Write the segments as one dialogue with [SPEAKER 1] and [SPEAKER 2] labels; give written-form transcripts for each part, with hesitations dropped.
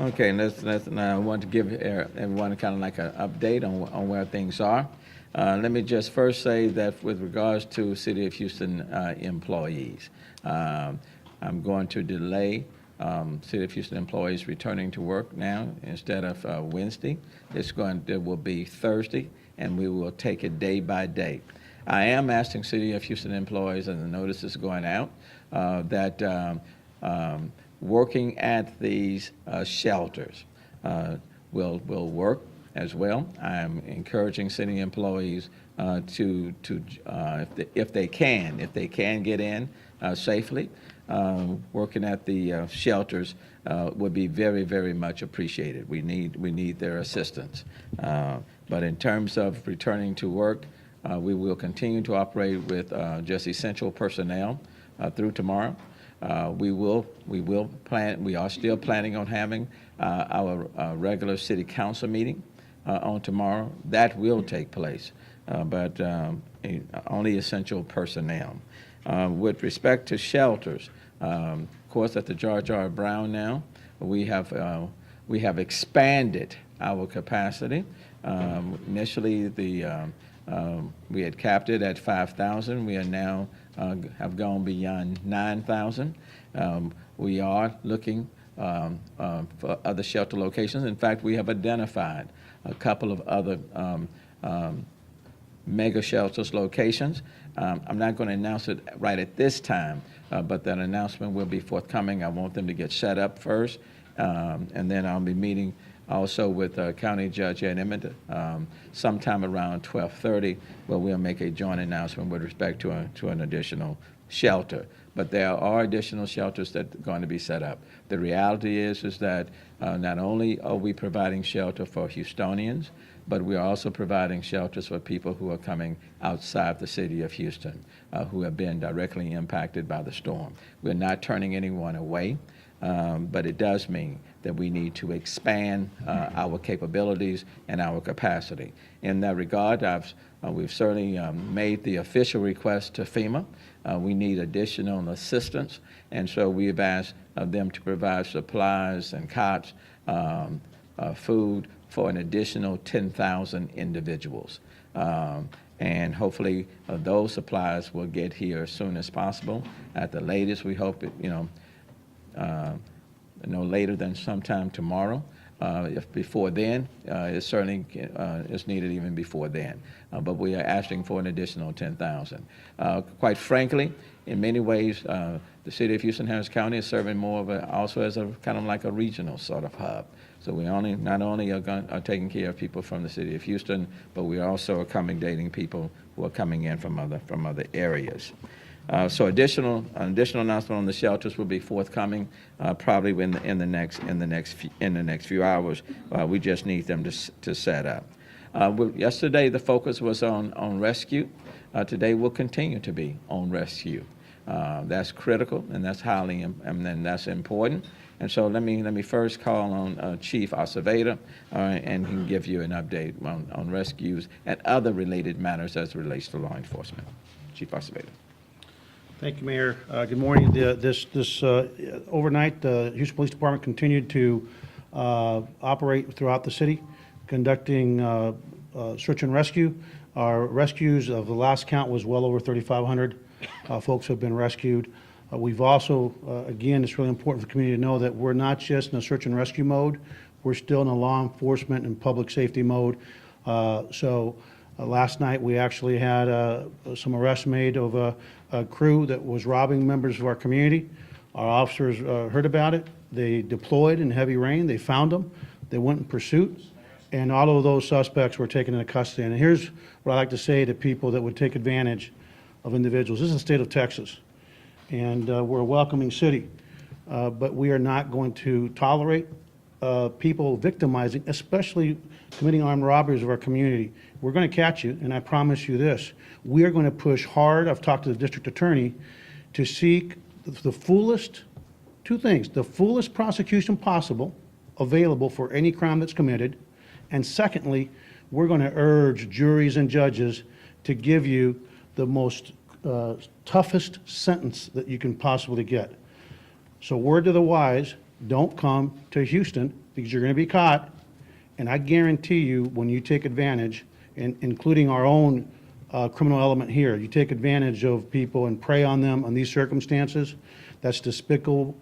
[SPEAKER 1] Okay, I want to give everyone kind of like an update on where things are. Let me just first say that with regards to City of Houston employees, um, I'm going to delay City of Houston employees returning to work now instead of Wednesday. It will be Thursday, and we will take it day by day. I am asking City of Houston employees, and the notice is going out, that working at these shelters will work as well. I'm encouraging city employees if they can get in safely, working at the shelters would be very, very much appreciated. We need their assistance. But in terms of returning to work, we will continue to operate with just essential personnel through tomorrow. We are still planning on having our regular city council meeting on tomorrow. That will take place, but only essential personnel. With respect to shelters, of course, at the George R. Brown now, we have expanded our capacity. Initially, we had capped it at 5,000. We are now have gone beyond 9,000. We are looking for other shelter locations. In fact, we have identified a couple of other mega shelters locations. I'm not going to announce it right at this time, but that announcement will be forthcoming. I want them to get set up first, and then I'll be meeting also with County Judge Ed Emmett sometime around 12:30, where we'll make a joint announcement with respect to an additional shelter. But there are additional shelters that are going to be set up. The reality is that not only are we providing shelter for Houstonians, but we are also providing shelters for people who are coming outside the city of Houston, who have been directly impacted by the storm. We're not turning anyone away. But it does mean that we need to expand our capabilities and our capacity. In that regard, we've certainly made the official request to FEMA. We need additional assistance, and so we've asked them to provide supplies and cots, food for an additional 10,000 individuals. And hopefully those supplies will get here as soon as possible. At the latest, we hope no later than sometime tomorrow. If before then, it certainly is needed even before then. But we are asking for an additional 10,000. Quite frankly, in many ways, the city of Houston Harris County is serving more of also as a kind of like a regional sort of hub. So we not only are taking care of people from the city of Houston, but we are also accommodating people who are coming in from other areas. So additional announcement on the shelters will be forthcoming, probably in the next few hours. We just need them to set up. Yesterday the focus was on rescue. Today will continue to be on rescue. That's critical, and that's and that's important. And so let me first call on Chief Acevedo, and he can give you an update on rescues and other related matters as it relates to law enforcement. Chief Acevedo.
[SPEAKER 2] Thank you, Mayor. Good morning. Overnight, the Houston Police Department continued to operate throughout the city, conducting search and rescue. Our rescues of the last count was well over 3,500 folks have been rescued. We've also, again, it's really important for the community to know that we're not just in a search and rescue mode. We're still in a law enforcement and public safety mode. Last night, we actually had some arrests made of a crew that was robbing members of our community. Our officers heard about it. They deployed in heavy rain. They found them. They went in pursuit, and all of those suspects were taken into custody. And here's what I like to say to people that would take advantage of individuals. This is the state of Texas, and we're a welcoming city, but we are not going to tolerate people victimizing, especially committing armed robberies of our community. We're going to catch you, and I promise you this. We are going to push hard. I've talked to the district attorney to seek the fullest, two things, the fullest prosecution possible available for any crime that's committed, and secondly, we're going to urge juries and judges to give you the most toughest sentence that you can possibly get. So word to the wise, don't come to Houston because you're going to be caught. And I guarantee you, when you take advantage, including our own criminal element here, you take advantage of people and prey on them on these circumstances, that's despicable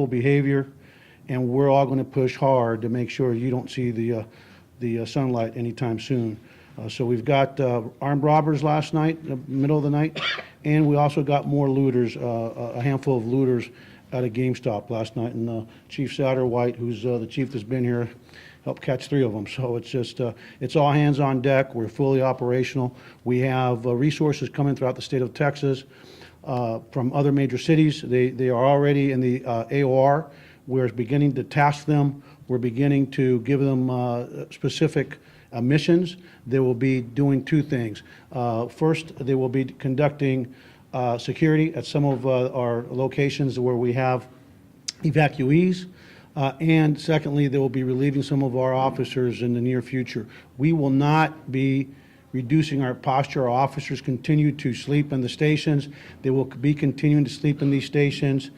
[SPEAKER 2] behavior, and we're all going to push hard to make sure you don't see the sunlight anytime soon. So we've got armed robbers last night, in the middle of the night, and we also got more looters, a handful of looters at a GameStop last night. And Chief Satterwhite, who's the chief that's been here, helped catch 3 of them. So it's just, it's all hands on deck. We're fully operational. We have resources coming throughout the state of Texas from other major cities. They are already in the AOR. We're beginning to task them. We're beginning to give them specific missions. They will be doing 2 things. First, they will be conducting security at some of our locations where we have evacuees. And secondly, they will be relieving some of our officers in the near future. We will not be reducing our posture. Our officers continue to sleep in the stations. They will be continuing to sleep in these stations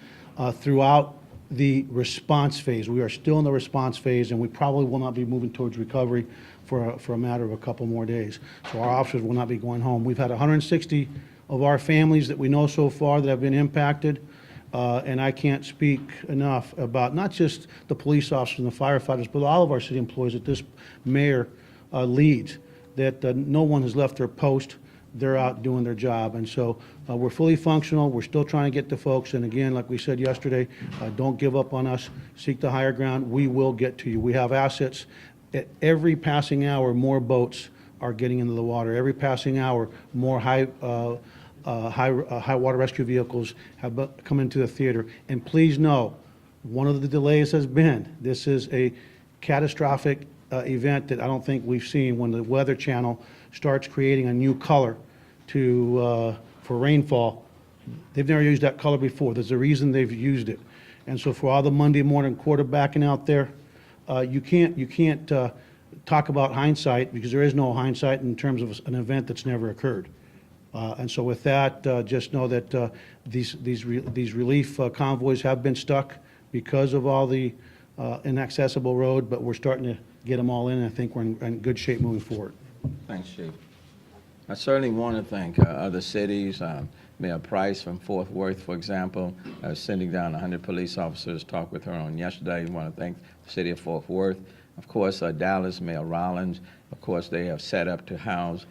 [SPEAKER 2] throughout the response phase. We are still in the response phase, and we probably will not be moving towards recovery for a matter of a couple more days. So our officers will not be going home. We've had 160 of our families that we know so far that have been impacted. And I can't speak enough about not just the police officers and the firefighters, but all of our city employees that this mayor leads, that no one has left their post. They're out doing their job. And so we're fully functional. We're still trying to get to folks. And again, like we said yesterday, don't give up on us. Seek the higher ground. We will get to you. We have assets. At every passing hour, more boats are getting into the water. Every passing hour, more high water rescue vehicles have come into the theater. And please know, one of the delays has been, this is a catastrophic event that I don't think we've seen when the Weather Channel starts creating a new color for rainfall. They've never used that color before. There's a reason they've used it. And so for all the Monday morning quarterbacking out there, you can't talk about hindsight, because there is no hindsight in terms of an event that's never occurred. And so with that, just know that these relief convoys have been stuck because of all the inaccessible road, but we're starting to get them all in, and I think we're in good shape moving forward.
[SPEAKER 1] Thanks, Chief. I certainly want to thank other cities. Mayor Price from Fort Worth, for example, sending down 100 police officers, talked with her on yesterday. I want to thank the city of Fort Worth. Of course, Dallas, Mayor Rollins, of course, they have set up to house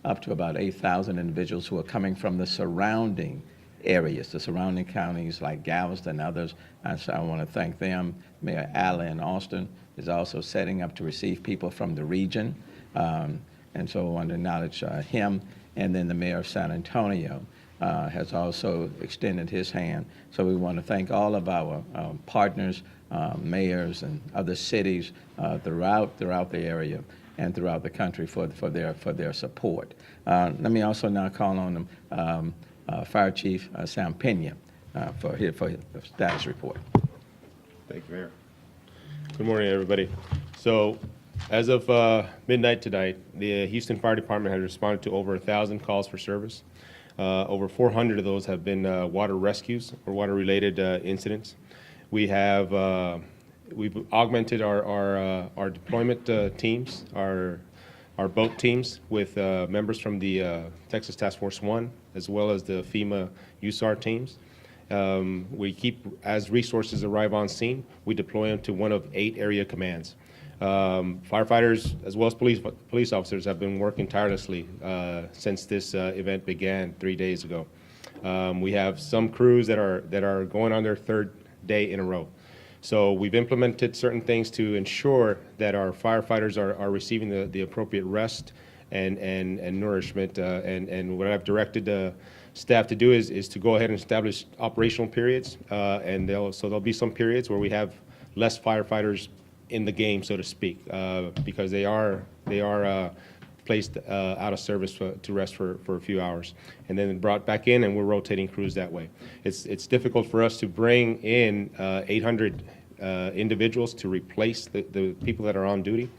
[SPEAKER 1] up to about 8,000 individuals who are coming from the surrounding areas, the surrounding counties like Galveston and others. And so I want to thank them. Mayor Allen in Austin is also setting up to receive people from the region. And so I want to acknowledge him. And then the mayor of San Antonio has also extended his hand. So we want to thank all of our partners, mayors and other cities throughout the area and throughout the country for their support. Let me also now call on Fire Chief Sam Pena for the status report.
[SPEAKER 3] Thank you, Mayor. Good morning, everybody. So, as of midnight tonight, the Houston Fire Department has responded to over 1,000 calls for service. Over 400 of those have been water rescues or water-related incidents. We've augmented our deployment teams, our boat teams, with members from the Texas Task Force 1, as well as the FEMA USAR teams. We keep, as resources arrive on scene, we deploy them to one of 8 area commands. Firefighters, as well as police officers, have been working tirelessly since this event began 3 days ago. We have some crews that are going on their 3rd day in a row. So we've implemented certain things to ensure that our firefighters are receiving the appropriate rest and nourishment. And what I've directed staff to do is to go ahead and establish operational periods. And there'll be some periods where we have less firefighters in the game, so to speak, because they are placed out of service to rest for a few hours, and then brought back in, and we're rotating crews that way. It's difficult for us to bring in 800 individuals to replace the people that are on duty,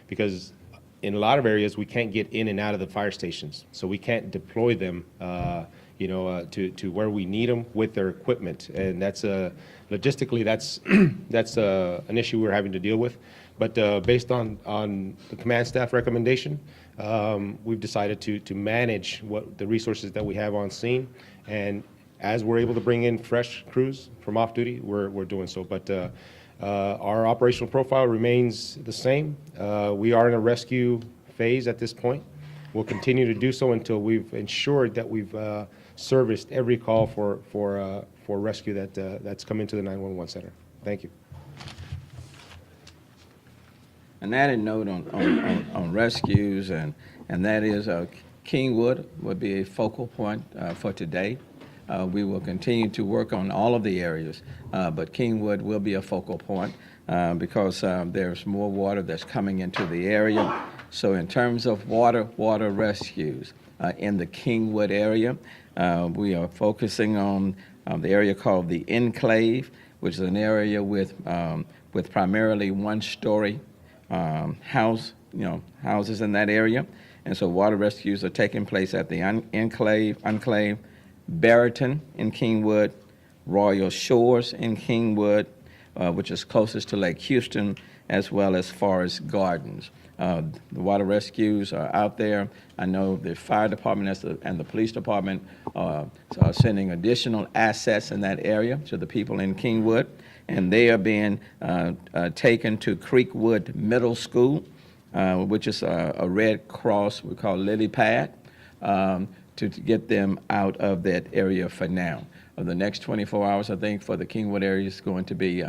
[SPEAKER 3] because in a lot of areas we can't get in and out of the fire stations, so we can't deploy them to where we need them with their equipment. And that's logistically, that's an issue we're having to deal with. But based on the command staff recommendation, we've decided to manage what the resources that we have on scene. And as we're able to bring in fresh crews from off duty, we're doing so. But our operational profile remains the same. We are in a rescue phase at this point. We'll continue to do so until we've ensured that we've serviced every call for rescue that's come into the 911 center. Thank you.
[SPEAKER 1] An added note on rescues, and that is Kingwood would be a focal point for today. We will continue to work on all of the areas, but Kingwood will be a focal point because there's more water that's coming into the area. So in terms of water rescues in the Kingwood area, we are focusing on the area called the Enclave, which is an area with primarily one-story houses in that area. And so water rescues are taking place at the Enclave, Barrington in Kingwood, Royal Shores in Kingwood, which is closest to Lake Houston, as well as Forest Gardens. The water rescues are out there. I know the fire department and the police department are sending additional assets in that area to the people in Kingwood, and they are being taken to Creekwood Middle School, which is a Red Cross, we call Lily Pad, to get them out of that area for now. The next 24 hours, I think, for the Kingwood area is going to be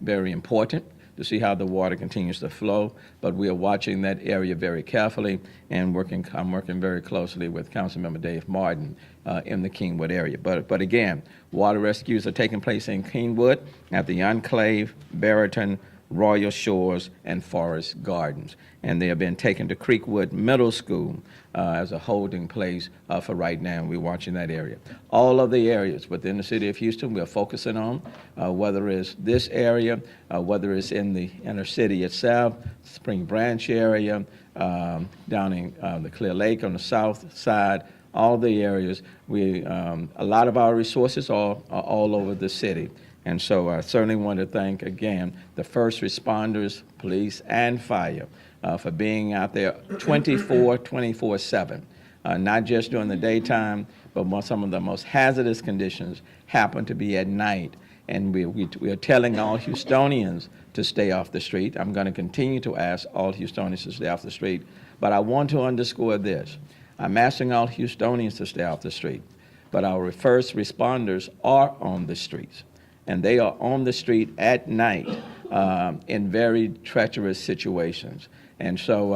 [SPEAKER 1] very important to see how the water continues to flow, but we are watching that area very carefully and I'm working very closely with Councilmember Dave Martin in the Kingwood area. But again, water rescues are taking place in Kingwood at the Enclave, Barrington, Royal Shores, and Forest Gardens. And they have been taken to Creekwood Middle School as a holding place for right now. We're watching that area. All of the areas within the city of Houston we're focusing on, whether it's this area, whether it's in the inner city itself, Spring Branch area, down in the Clear Lake on the south side, all the areas. A lot of our resources are all over the city. And so I certainly want to thank, again, the first responders, police, and fire for being out there 24/7, not just during the daytime, but some of the most hazardous conditions happen to be at night. And we are telling all Houstonians to stay off the street. I'm going to continue to ask all Houstonians to stay off the street. But I want to underscore this. I'm asking all Houstonians to stay off the street. But our first responders are on the streets. And they are on the street at night in very treacherous situations. And so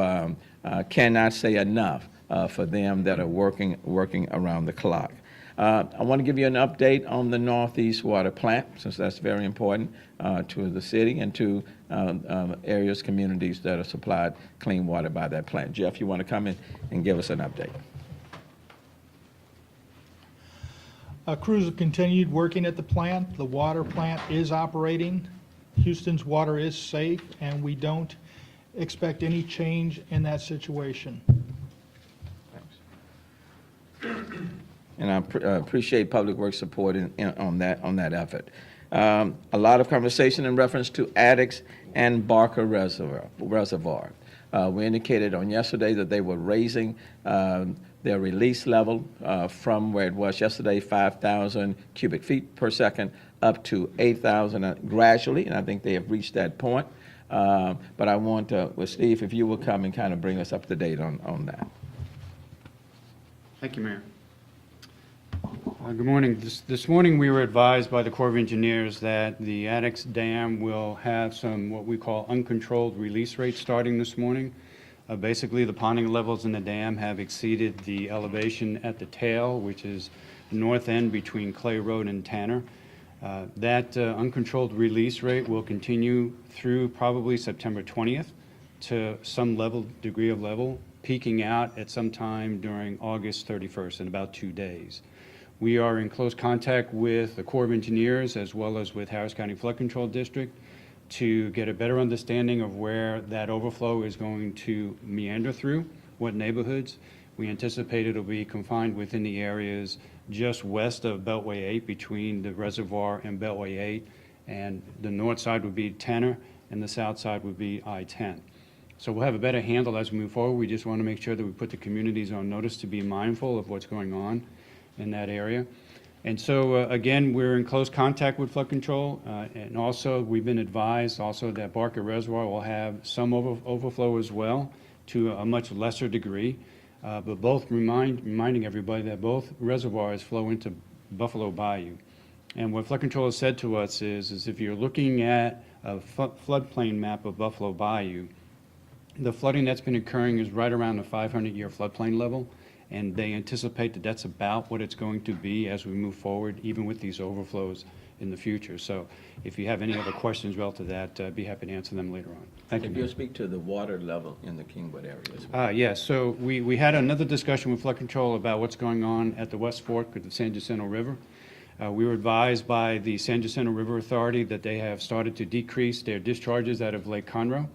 [SPEAKER 1] I cannot say enough for them that are working around the clock. I want to give you an update on the Northeast Water Plant, since that's very important to the city and to areas, communities that are supplied clean water by that plant. Jeff, you want to come in and give us an update?
[SPEAKER 4] Crews have continued working at the plant. The water plant is operating. Houston's water is safe, and we don't expect any change in that situation.
[SPEAKER 1] And I appreciate Public Works support on that effort. A lot of conversation in reference to Addicts and Barker Reservoir. We indicated on yesterday that they were raising their release level from where it was yesterday, 5,000 cubic feet per second, up to 8,000 gradually, and I think they have reached that point. But I want Steve, if you will come and kind of bring us up to date on that.
[SPEAKER 5] Thank you, Mayor. Good morning. This morning we were advised by the Corps of Engineers that the Addicts Dam will have some what we call uncontrolled release rates starting this morning. Basically, the ponding levels in the dam have exceeded the elevation at the tail, which is north end between Clay Road and Tanner. That uncontrolled release rate will continue through probably September 20th to some degree of level, peaking out at some time during August 31st in about 2 days. We are in close contact with the Corps of Engineers as well as with Harris County Flood Control District to get a better understanding of where that overflow is going to meander through, what neighborhoods. We anticipate it'll be confined within the areas just west of Beltway 8, between the reservoir and Beltway 8, and the north side would be Tanner, and the south side would be I-10. So we'll have a better handle as we move forward. We just want to make sure that we put the communities on notice to be mindful of what's going on in that area. And so, again, we're in close contact with flood control, and also we've been advised also that Barker Reservoir will have some overflow as well, to a much lesser degree. But both reminding everybody that both reservoirs flow into Buffalo Bayou. And what flood control has said to us is if you're looking at a floodplain map of Buffalo Bayou, the flooding that's been occurring is right around the 500-year floodplain level, and they anticipate that that's about what it's going to be as we move forward, even with these overflows in the future. So if you have any other questions relative to that, I'd be happy to answer them later on. Thank you,
[SPEAKER 1] If
[SPEAKER 5] Mayor.
[SPEAKER 1] you'll speak to the water level in the Kingwood area as well.
[SPEAKER 5] Yes, so we had another discussion with flood control about what's going on at the West Fork of the San Jacinto River. We were advised by the San Jacinto River Authority that they have started to decrease their discharges out of Lake Conroe.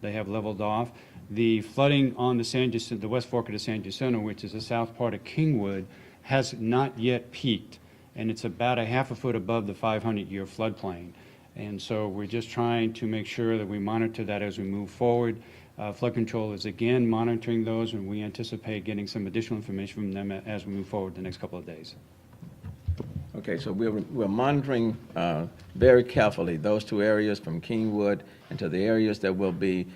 [SPEAKER 5] They have leveled off. The flooding on the West Fork of the San Jacinto, which is the south part of Kingwood, has not yet peaked, and it's about a half a foot above the 500-year floodplain. And so we're just trying to make sure that we monitor that as we move forward. Flood control is again monitoring those, and we anticipate getting some additional information from them as we move forward the next couple of days.
[SPEAKER 1] Okay, so we're monitoring very carefully those two areas from Kingwood into the areas that will be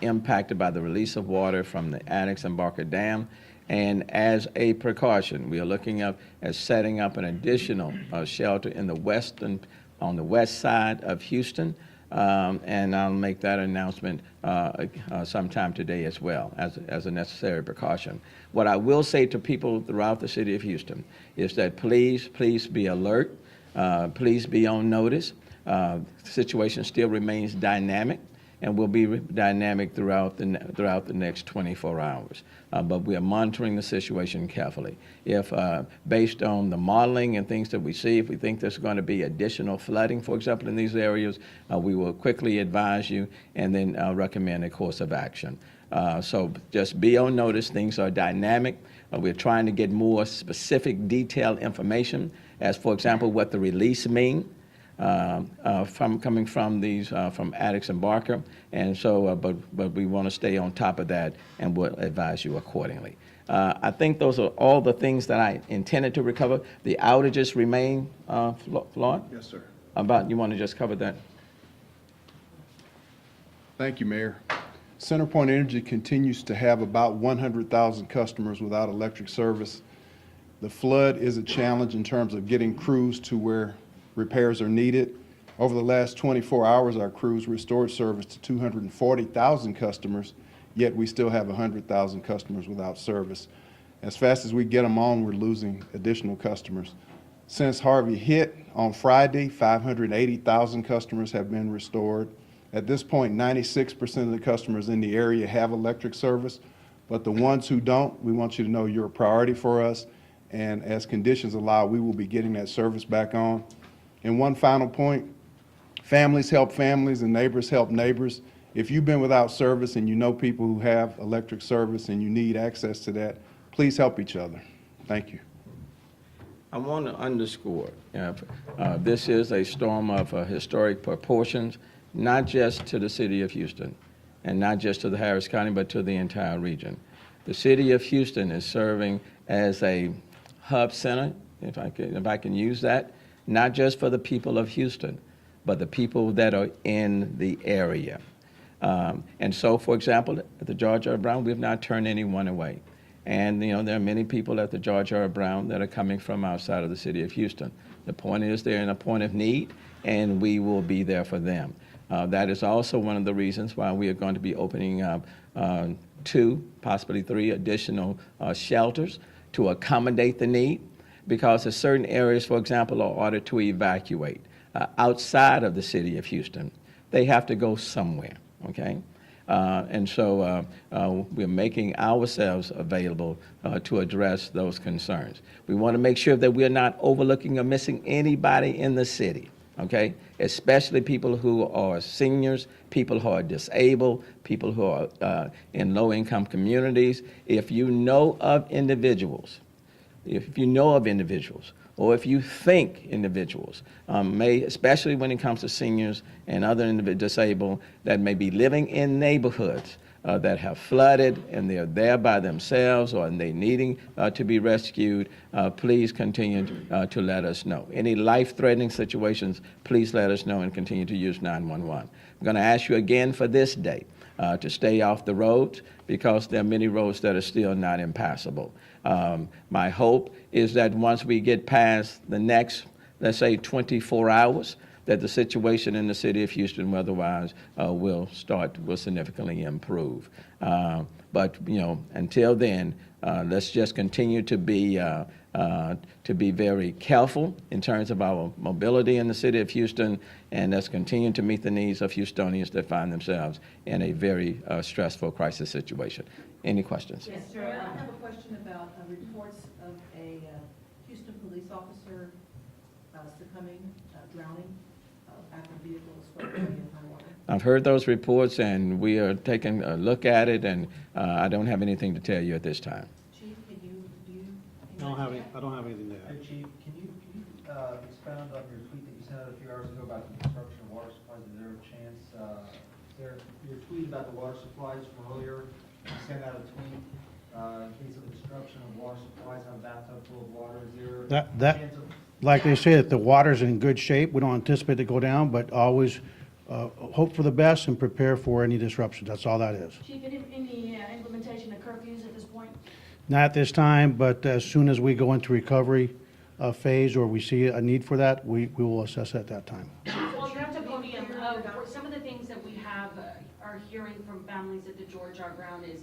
[SPEAKER 1] impacted by the release of water from the Annex and Barker Dam. And as a precaution, we are looking at setting up an additional shelter in on the west side of Houston. And I'll make that announcement sometime today as well, as a necessary precaution. What I will say to people throughout the city of Houston is that please be alert, please be on notice. The situation still remains dynamic, and will be dynamic throughout the next 24 hours. But we are monitoring the situation carefully. If, based on the modeling and things that we see, if we think there's going to be additional flooding, for example, in these areas, we will quickly advise you and then recommend a course of action. So just be on notice. Things are dynamic. We're trying to get more specific, detailed information, as, for example, what the release means. Coming from these from Addicts and Barker, and so but we want to stay on top of that, and we'll advise you accordingly. I think those are all the things that I intended to recover. The outages remain, Floyd?
[SPEAKER 6] Yes, sir.
[SPEAKER 1] You want to just cover that?
[SPEAKER 6] Thank you, Mayor. CenterPoint Energy continues to have about 100,000 customers without electric service. The flood is a challenge in terms of getting crews to where repairs are needed. Over the last 24 hours, our crews restored service to 240,000 customers, yet we still have 100,000 customers without service. As fast as we get them on, we're losing additional customers. Since Harvey hit on Friday, 580,000 customers have been restored. At this point, 96% of the customers in the area have electric service, but the ones who don't, we want you to know you're a priority for us, and as conditions allow, we will be getting that service back on. And one final point, families help families and neighbors help neighbors. If you've been without service and you know people who have electric service and you need access to that, please help each other. Thank you.
[SPEAKER 1] I want to underscore, this is a storm of historic proportions, not just to the city of Houston, and not just to the Harris County, but to the entire region. The city of Houston is serving as a hub center, if I can use that, not just for the people of Houston, but the people that are in the area. And so, for example, at the George R. Brown, we have not turned anyone away. And, there are many people at the George R. Brown that are coming from outside of the city of Houston. The point is they're in a point of need, and we will be there for them. That is also one of the reasons why we are going to be opening up 2, possibly 3 additional shelters to accommodate the need, because in certain areas, for example, are ordered to evacuate outside of the city of Houston. They have to go somewhere, okay? And so we're making ourselves available to address those concerns. We want to make sure that we're not overlooking or missing anybody in the city, okay? Especially people who are seniors, people who are disabled, people who are in low-income communities. If you know of individuals, or if you think individuals especially when it comes to seniors and other disabled that may be living in neighborhoods that have flooded and they're there by themselves or they needing to be rescued, please continue to let us know. Any life-threatening situations, please let us know and continue to use 911. I'm going to ask you again for this day to stay off the roads because there are many roads that are still not impassable. My hope is that once we get past the next, let's say, 24 hours, that the situation in the city of Houston weather-wise will significantly improve. But until then, let's just continue to be very careful in terms of our mobility in the city of Houston, and let's continue to meet the needs of Houstonians that find themselves in a very stressful crisis situation. Any questions?
[SPEAKER 7] Yes, sir. I have a question about reports of a Houston police officer succumbing, drowning after a vehicle was swept away in high water.
[SPEAKER 1] I've heard those reports, and we are taking a look at it, and I don't have anything to tell you at this time.
[SPEAKER 7] Chief, can you
[SPEAKER 2] I don't have anything to
[SPEAKER 8] Hey,
[SPEAKER 2] add.
[SPEAKER 8] Chief, can you expound on your tweet that you sent out a few hours ago about the disruption of water supplies? Is there a chance, your tweet about the water supplies from earlier, you sent out a tweet in case of a disruption of water supplies on a bathtub full of water. Is there a
[SPEAKER 2] That,
[SPEAKER 8] chance of?
[SPEAKER 2] like they say, that the water's in good shape. We don't anticipate it to go down, but always hope for the best and prepare for any disruptions. That's all that is.
[SPEAKER 9] Chief, any implementation of curfews at this point?
[SPEAKER 2] Not at this time, but as soon as we go into recovery phase or we see a need for that, we will assess at that time.
[SPEAKER 9] Well, you're at the podium. Some of the things that we have are hearing from families at the George R. Brown is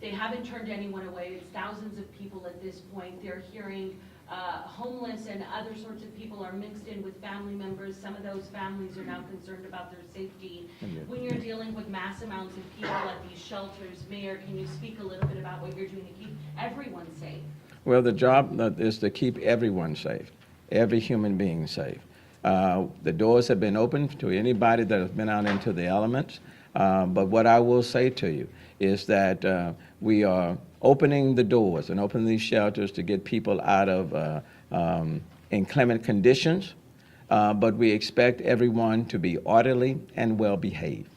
[SPEAKER 9] they haven't turned anyone away. It's thousands of people at this point. They're hearing homeless and other sorts of people are mixed in with family members. Some of those families are now concerned about their safety. When you're dealing with mass amounts of people at these shelters, Mayor, can you speak a little bit about what you're doing to keep everyone safe?
[SPEAKER 1] Well, the job is to keep everyone safe, every human being safe. The doors have been open to anybody that has been out into the elements. But what I will say to you is that we are opening the doors and opening these shelters to get people out of inclement conditions, but we expect everyone to be orderly and well behaved.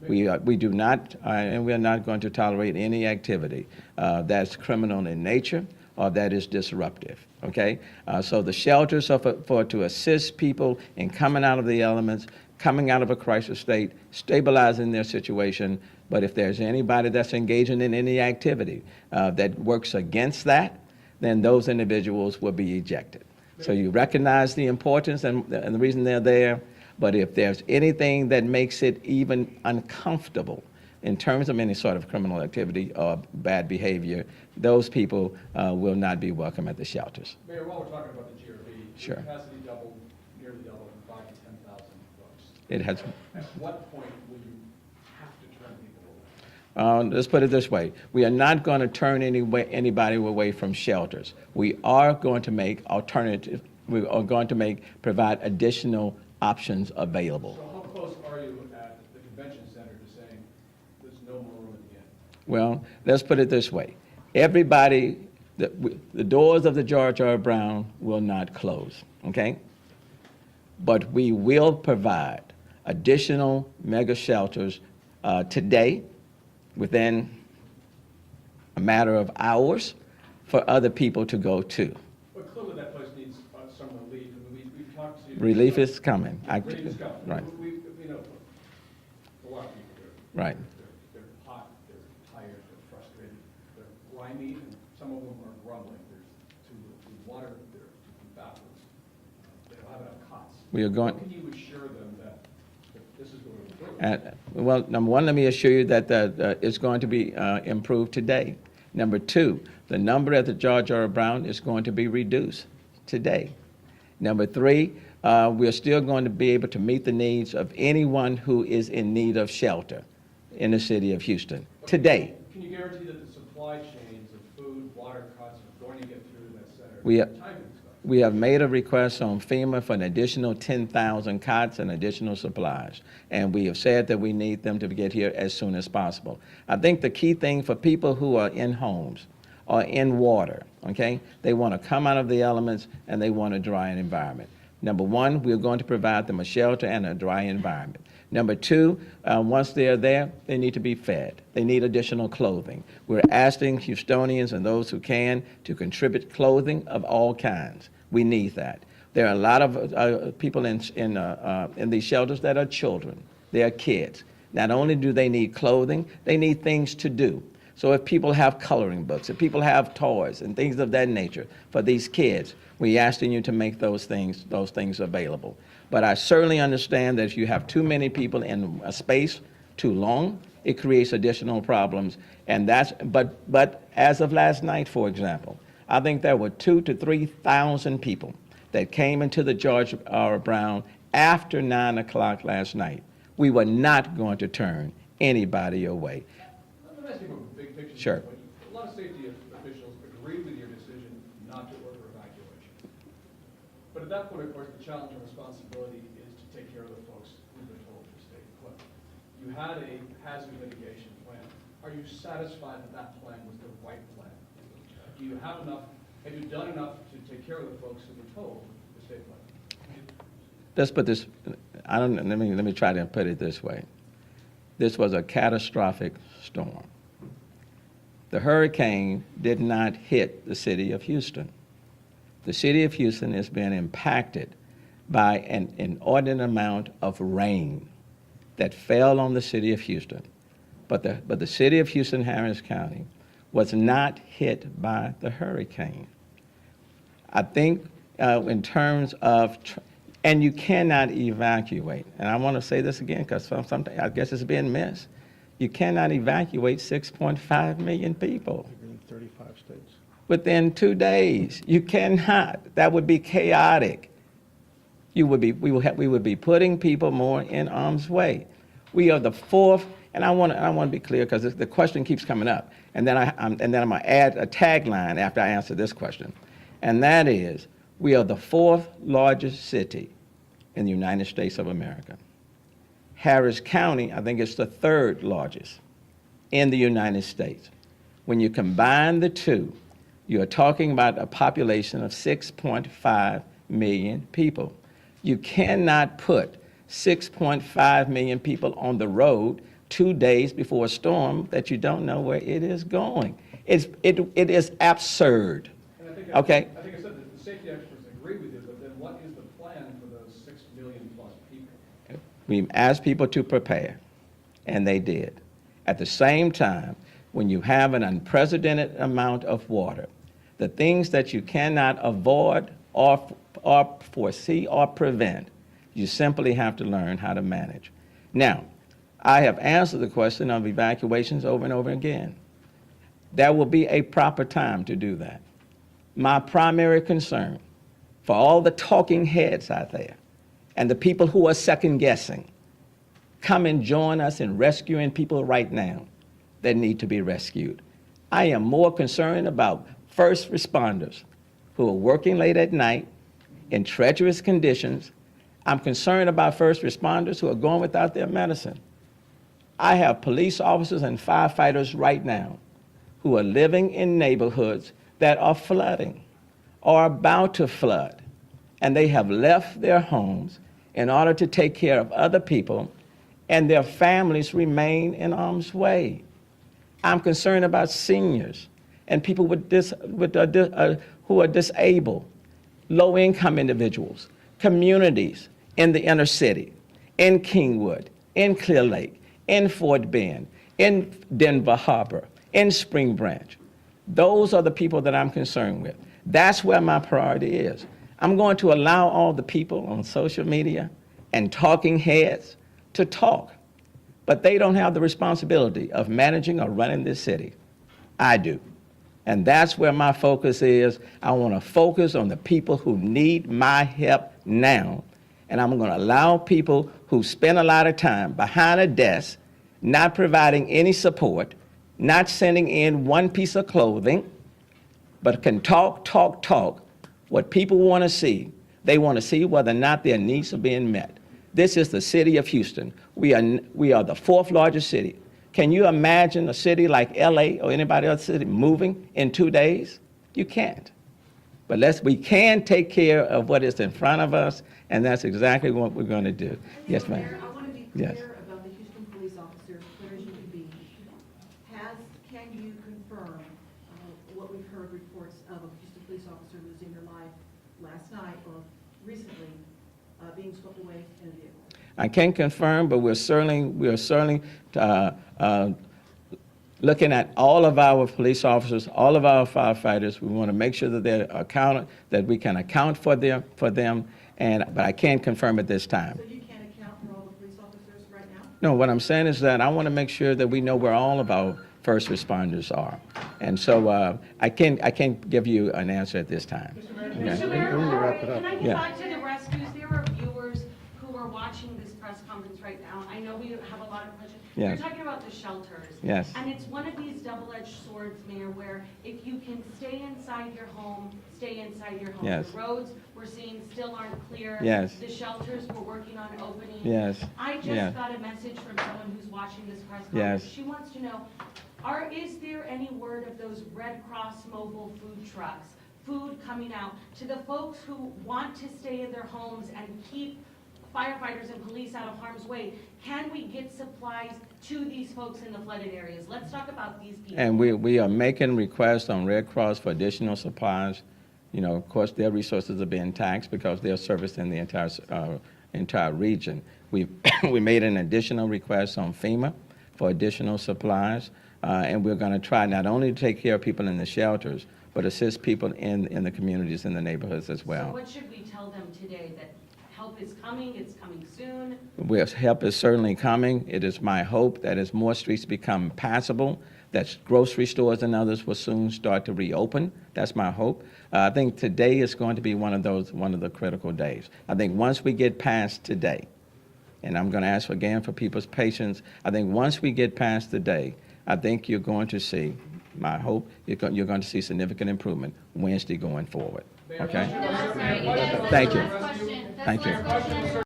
[SPEAKER 1] We do not, and we are not going to tolerate any activity that's criminal in nature or that is disruptive, okay? So the shelters are to assist people in coming out of the elements, coming out of a crisis state, stabilizing their situation. But if there's anybody that's engaging in any activity that works against that, then those individuals will be ejected. So you recognize the importance and the reason they're there, but if there's anything that makes it even uncomfortable in terms of any sort of criminal activity or bad behavior, those people will not be welcome at the shelters.
[SPEAKER 10] Mayor, while we're talking about the GRB,
[SPEAKER 1] Sure.
[SPEAKER 10] the capacity doubled, nearly doubled from 5,000 to 10,000 folks.
[SPEAKER 1] It has.
[SPEAKER 10] At what point will you have to turn people away?
[SPEAKER 1] Let's put it this way. We are not going to turn anybody away from shelters. We are going to make we are going to provide additional options available.
[SPEAKER 10] So how close are you at the convention center to saying there's no more room at the end?
[SPEAKER 1] Well, let's put it this way. Everybody, the doors of the George R. Brown will not close, okay? But we will provide additional mega shelters today, within a matter of hours, for other people to go to.
[SPEAKER 10] But clearly that place needs some relief. I mean, we've talked to.
[SPEAKER 1] Relief is coming.
[SPEAKER 10] Relief is coming.
[SPEAKER 1] Right,
[SPEAKER 10] We know, a lot of people there.
[SPEAKER 1] right.
[SPEAKER 10] They're hot, they're tired, they're frustrated, they're grimy, and some of them are grumbling. There's too little water, there are too few bathrooms. They don't have enough cots.
[SPEAKER 1] We are going.
[SPEAKER 10] How can you assure them that this is going to work?
[SPEAKER 1] Well, number one, let me assure you that it's going to be improved today. Number two, the number at the George R. Brown is going to be reduced today. Number three, we're still going to be able to meet the needs of anyone who is in need of shelter in the city of Houston today.
[SPEAKER 10] Can you guarantee that the supply chains of food, water, cots are going to get through that center?
[SPEAKER 1] We are-
[SPEAKER 10] Timing stuff.
[SPEAKER 1] We have made a request on FEMA for an additional 10,000 cots and additional supplies. And we have said that we need them to get here as soon as possible. I think the key thing for people who are in homes or in water, okay, they want to come out of the elements and they want a dry environment. Number one, we're going to provide them a shelter and a dry environment. Number two, once they're there, they need to be fed. They need additional clothing. We're asking Houstonians and those who can to contribute clothing of all kinds. We need that. There are a lot of people in these shelters that are children. They are kids. Not only do they need clothing, they need things to do. So if people have coloring books, if people have toys and things of that nature for these kids, we're asking you to make those things available. But I certainly understand that if you have too many people in a space too long, it creates additional problems. And but as of last night, for example, I think there were 2,000 to 3,000 people that came into the George R. Brown after 9 o'clock last night. We were not going to turn anybody away.
[SPEAKER 10] Let me ask you a big picture.
[SPEAKER 1] Sure.
[SPEAKER 10] A lot of safety officials agree with your decision not to order evacuation. But at that point, of course, the challenge and responsibility is to take care of the folks who've been told to stay put. You had a hazard mitigation plan. Are you satisfied that that plan was the right plan? Do you have enough, have you done enough to take care of the folks who were told to stay put?
[SPEAKER 1] Let's put this, let me try to put it this way. This was a catastrophic storm. The hurricane did not hit the city of Houston. The city of Houston has been impacted by an inordinate amount of rain that fell on the city of Houston. But the city of Houston, Harris County, was not hit by the hurricane. I think in terms of, and you cannot evacuate, and I want to say this again because sometimes I guess it's being missed. You cannot evacuate 6.5 million people.
[SPEAKER 2] In 35 states.
[SPEAKER 1] Within 2 days. You cannot. That would be chaotic. We would be putting people more in harm's way. We are the fourth, and I want to be clear because the question keeps coming up, and then I'm going to add a tagline after I answer this question, and that is, we are the fourth largest city in the United States of America. Harris County, I think it's the third largest in the United States. When you combine the two, you are talking about a population of 6.5 million people. You cannot put 6.5 million people on the road 2 days before a storm that you don't know where it is going. It is absurd.
[SPEAKER 10] And I think
[SPEAKER 1] Okay?
[SPEAKER 10] I think I said that the safety experts agree with you, but then what is the plan for those 6 million plus people?
[SPEAKER 1] We asked people to prepare, and they did. At the same time, when you have an unprecedented amount of water, the things that you cannot avoid or foresee or prevent, you simply have to learn how to manage. Now, I have answered the question of evacuations over and over again. There will be a proper time to do that. My primary concern for all the talking heads out there and the people who are second guessing, come and join us in rescuing people right now that need to be rescued. I am more concerned about first responders who are working late at night in treacherous conditions. I'm concerned about first responders who are going without their medicine. I have police officers and firefighters right now who are living in neighborhoods that are flooding or about to flood, and they have left their homes in order to take care of other people, and their families remain in harm's way. I'm concerned about seniors and people who are disabled, low-income individuals, communities in the inner city, in Kingwood, in Clear Lake, in Fort Bend, in Denver Harbor, in Spring Branch. Those are the people that I'm concerned with. That's where my priority is. I'm going to allow all the people on social media and talking heads to talk, but they don't have the responsibility of managing or running this city. I do. And that's where my focus is. I want to focus on the people who need my help now. And I'm going to allow people who spend a lot of time behind a desk, not providing any support, not sending in one piece of clothing, but can talk, what people want to see. They want to see whether or not their needs are being met. This is the city of Houston. We are the fourth largest city. Can you imagine a city like LA or anybody else city moving in 2 days? You can't. But we can take care of what is in front of us, and that's exactly what we're going to do. Yes, ma'am.
[SPEAKER 7] Mayor, I want to be
[SPEAKER 1] Yes.
[SPEAKER 7] clear about the Houston police officer, clear as you can be. Can you confirm what we've heard reports of a Houston police officer losing their life last night or recently, being swept away in a vehicle?
[SPEAKER 1] I can't confirm, but we're certainly looking at all of our police officers, all of our firefighters. We want to make sure that they're accounted, that we can account for them, but I can't confirm at this time.
[SPEAKER 7] So you can't account for all the police officers right now?
[SPEAKER 1] No, what I'm saying is that I want to make sure that we know where all of our first responders are. And so I can't give you an answer at this time.
[SPEAKER 9] Mr.
[SPEAKER 1] Okay?
[SPEAKER 9] Mayor, can I get
[SPEAKER 1] Yeah.
[SPEAKER 9] back to the rescues? There are viewers who are watching this press conference right now. I know we have a lot of questions.
[SPEAKER 1] Yes.
[SPEAKER 9] You're talking about the shelters.
[SPEAKER 1] Yes.
[SPEAKER 9] And it's one of these double-edged swords, Mayor, where if you can stay inside your home, stay inside your home.
[SPEAKER 1] Yes.
[SPEAKER 9] The roads we're seeing still aren't clear.
[SPEAKER 1] Yes.
[SPEAKER 9] The shelters we're working on opening.
[SPEAKER 1] Yes.
[SPEAKER 9] I just
[SPEAKER 1] Yes.
[SPEAKER 9] got a message from someone who's watching this press
[SPEAKER 1] Yes.
[SPEAKER 9] conference. She wants to know, is there any word of those Red Cross mobile food trucks, food coming out to the folks who want to stay in their homes and keep firefighters and police out of harm's way? Can we get supplies to these folks in the flooded areas? Let's talk about these people.
[SPEAKER 1] And we are making requests on Red Cross for additional supplies. You know, of course, their resources are being taxed because they're servicing the entire region. We made an additional request on FEMA for additional supplies, and we're going to try not only to take care of people in the shelters, but assist people in the communities, in the neighborhoods as
[SPEAKER 9] So
[SPEAKER 1] well.
[SPEAKER 9] what should we tell them today? That help is coming, it's coming soon?
[SPEAKER 1] Help is certainly coming. It is my hope that as more streets become passable, that grocery stores and others will soon start to reopen. That's my hope. I think today is going to be one of the critical days. I think once we get past today, and I'm going to ask again for people's patience, I think once we get past today, I think you're going to see, my hope, you're going to see significant improvement Wednesday going forward. Okay? Thank you. Thank you.